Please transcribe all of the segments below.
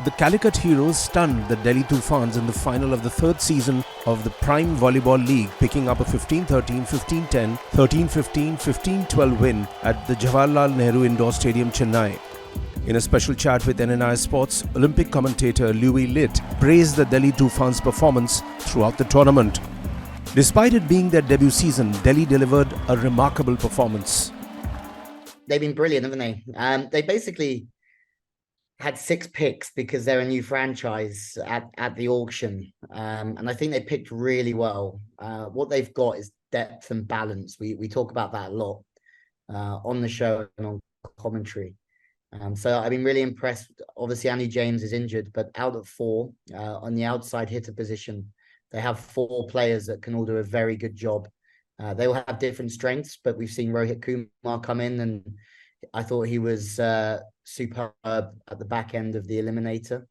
The Calicut Heroes stunned the Delhi Toofans in the final of the third season of the Prime Volleyball League, picking up a 15-13, 15-10, 13-15, 15-12 win at the Jawaharlal Nehru Indoor Stadium, Chennai. In a special chat with NNIS Sports, Olympic commentator Lewie Litt praised the Delhi Toofans' performance throughout the tournament. Despite it being their debut season, Delhi delivered a remarkable performance. They've been brilliant, haven't they? They basically had 6 picks because they're a new franchise at the auction. And I think they picked really well. What they've got is depth and balance. We talk about that a lot on the show and on commentary. So I've been really impressed. Obviously, Andy James is injured, but out of 4 on the outside hitter position, they have 4 players that can all do a very good job. They all have different strengths, but we've seen Rohit Kumar come in, and I thought he was superb at the back end of the eliminator.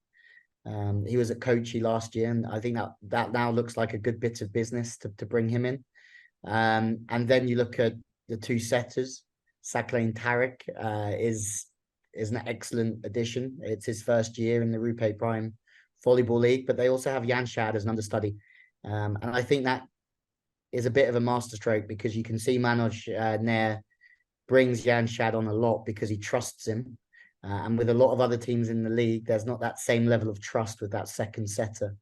He was at Kochi last year, and I think that now looks like a good bit of business to bring him in. And then you look at the 2 setters. Sakleen Tariq is an excellent addition. It's his first year in the Rupe Prime Volleyball League, but they also have Jan Shad as an understudy. And I think that is a bit of a masterstroke, because you can see Manoj Nair brings Jan Shad on a lot because he trusts him. And with a lot of other teams in the league, there's not that same level of trust with that second setter.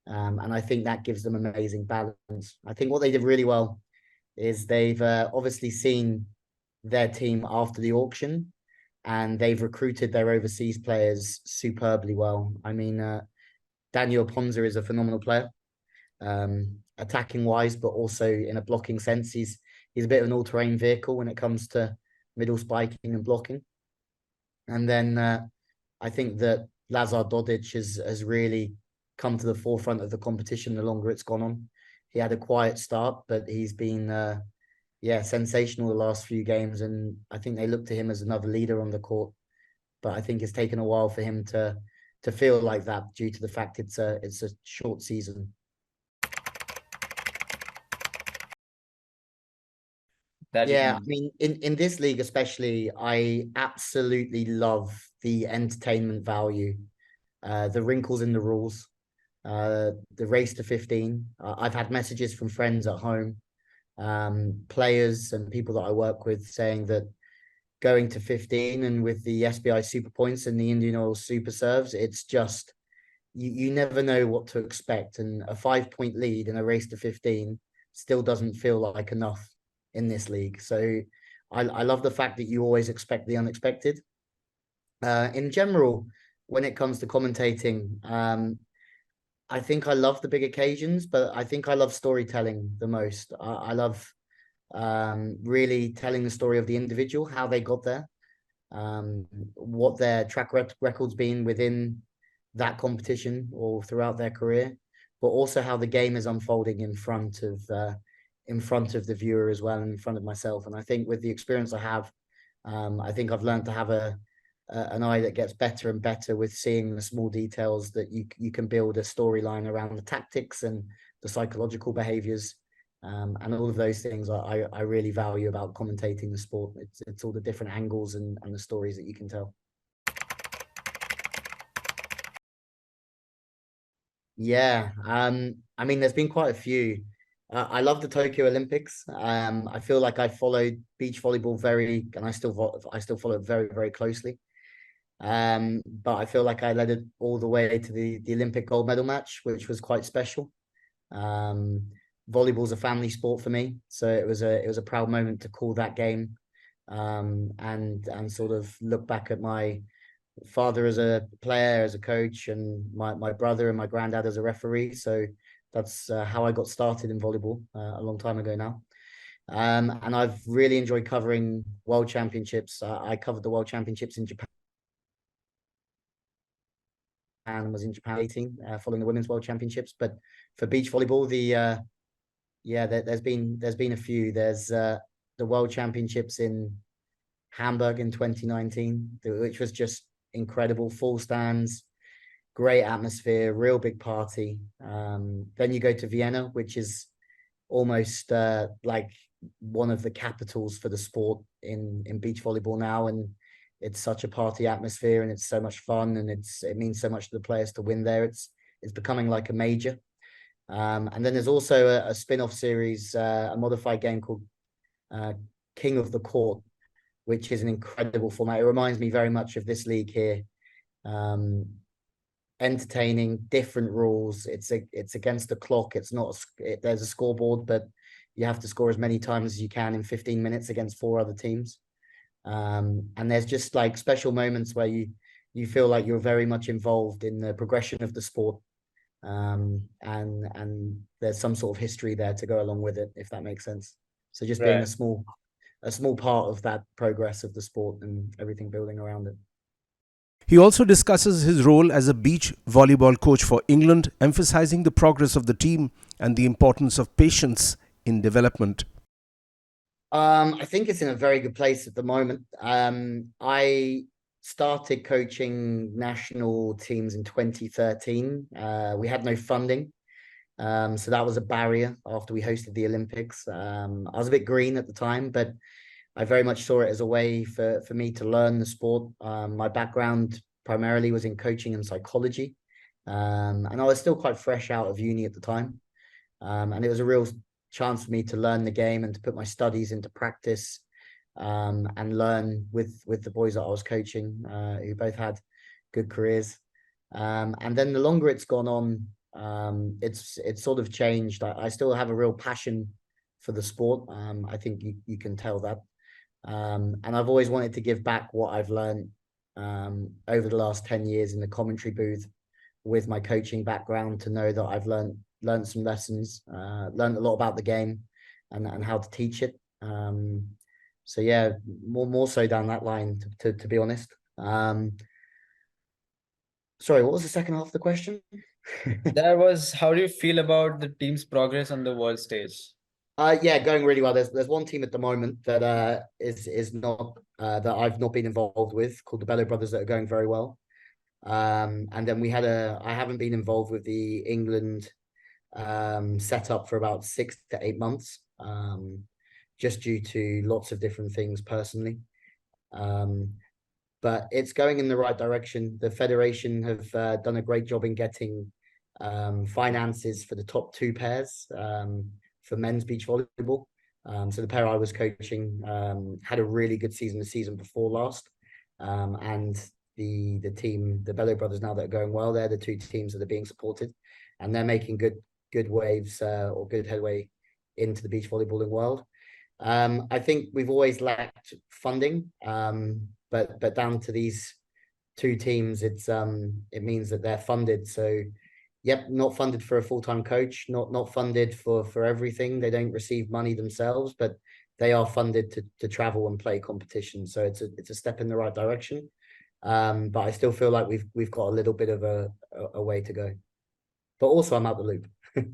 And I think that gives them amazing balance. I think what they did really well is they've obviously seen their team after the auction, and they've recruited their overseas players superbly well. I mean, Daniel Ponza is a phenomenal player, attacking wise, but also in a blocking sense. He's a bit of an all-terrain vehicle when it comes to middle spiking and blocking. And then I think that Lazar Dodic has really come to the forefront of the competition the longer it's gone on. He had a quiet start, but he's been sensational the last few games, and I think they look to him as another leader on the court. But I think it's taken a while for him to feel like that, due to the fact it's a short season. I mean, in this league especially, I absolutely love the entertainment value, the wrinkles in the rules, the race to 15. I've had messages from friends at home, players and people that I work with, saying that going to 15 and with the SBI Super Points and the Indian Oil Super Serves, it's just, you never know what to expect. And a 5-point lead in a race to 15 still doesn't feel like enough in this league. So I love the fact that you always expect the unexpected. In general, when it comes to commentating, I think I love the big occasions, but I think I love storytelling the most. I love really telling the story of the individual, how they got there, what their track record's been within that competition or throughout their career, but also how the game is unfolding in front of the viewer as well, and in front of myself. And I think with the experience I have, I think I've learned to have an eye that gets better and better with seeing the small details, that you can build a storyline around the tactics and the psychological behaviors, and all of those things I really value about commentating the sport. It's all the different angles and the stories that you can tell. I mean, there's been quite a few. I love the Tokyo Olympics. I feel like I followed beach volleyball and I still follow it very, very closely. But I feel like I led it all the way to the Olympic gold medal match, which was quite special. Volleyball's a family sport for me, so it was a proud moment to call that game, and sort of look back at my father as a player, as a coach, and my brother and my granddad as a referee. So that's how I got started in volleyball a long time ago now. And I've really enjoyed covering World Championships. I covered the World Championships in Japan, and was in Japan 18 following the Women's World Championships. But for beach volleyball, there's been a few. There's the World Championships in Hamburg in 2019, which was just incredible. Full stands, great atmosphere, real big party. Then you go to Vienna, which is almost like one of the capitals for the sport in beach volleyball now, and it's such a party atmosphere and it's so much fun, and it means so much to the players to win there. It's becoming like a major. And then there's also a spin-off series, a modified game called King of the Court, which is an incredible format. It reminds me very much of this league here. Entertaining, different rules. It's against the clock. It's not there's a scoreboard, but you have to score as many times as you can in 15 minutes against 4 other teams. And there's just like special moments where you feel like you're very much involved in the progression of the sport. And there's some sort of history there to go along with it, if that makes sense. So just being a small part of that progress of the sport and everything building around it. He also discusses his role as a beach volleyball coach for England, emphasizing the progress of the team and the importance of patience in development. I think it's in a very good place at the moment. I started coaching national teams in 2013. We had no funding. So that was a barrier after we hosted the Olympics. I was a bit green at the time, but I very much saw it as a way for me to learn the sport. My background primarily was in coaching and psychology. And I was still quite fresh out of uni at the time. And it was a real chance for me to learn the game and to put my studies into practice, and learn with the boys that I was coaching, who both had good careers. And then the longer it's gone on, it's sort of changed. I still have a real passion for the sport. I think you can tell that. And I've always wanted to give back what I've learned over the last 10 years in the commentary booth with my coaching background, to know that I've learned some lessons, learned a lot about the game and how to teach it. So yeah, more so down that line, to be honest. Sorry, what was the second half of the question? That was, how do you feel about the team's progress on the world stage? Yeah, going really well. There's one team at the moment that is not that I've not been involved with, called the Bello Brothers, that are going very well. And then I haven't been involved with the England setup for about 6 to 8 months, just due to lots of different things personally. But it's going in the right direction. The federation have done a great job in getting finances for the top 2 pairs for men's beach volleyball. So the pair I was coaching had a really good season the season before last. And the team, the Bello Brothers, now that are going well, they're the 2 teams that are being supported, and they're making good waves, or good headway into the beach volleyball world. I think we've always lacked funding, but down to these 2 teams, it means that they're funded. So yep, not funded for a full-time coach, not funded for everything. They don't receive money themselves, but they are funded to travel and play competitions. So it's a step in the right direction. But I still feel like we've got a little bit of a way to go. But also I'm out the loop.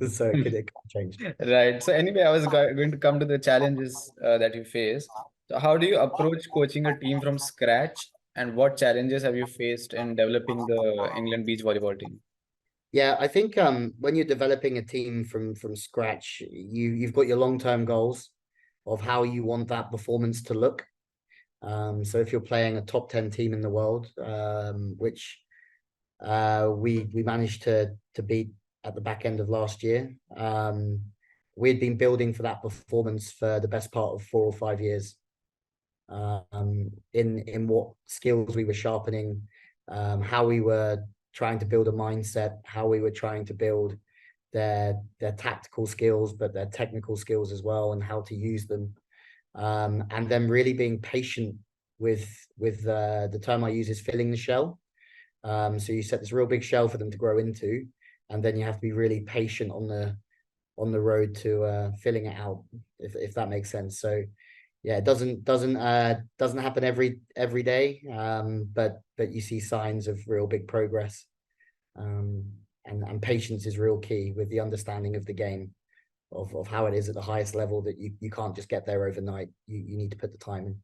So it can't change. Right. So anyway, I was going to come to the challenges that you face. So how do you approach coaching a team from scratch, and what challenges have you faced in developing the England beach volleyball team? Yeah, I think when you're developing a team from scratch, you've got your long-term goals of how you want that performance to look. So if you're playing a top 10 team in the world, which we managed to beat at the back end of last year, we had been building for that performance for the best part of 4 or 5 years. In what skills we were sharpening, how we were trying to build a mindset, how we were trying to build their tactical skills, but their technical skills as well, and how to use them. And then really being patient with the term I use is filling the shell. So you set this real big shell for them to grow into, and then you have to be really patient on the road to filling it out, if that makes sense. So yeah, it doesn't happen every day, but you see signs of real big progress. And patience is real key with the understanding of the game, of how it is at the highest level, that you can't just get there overnight. You need to put the time in.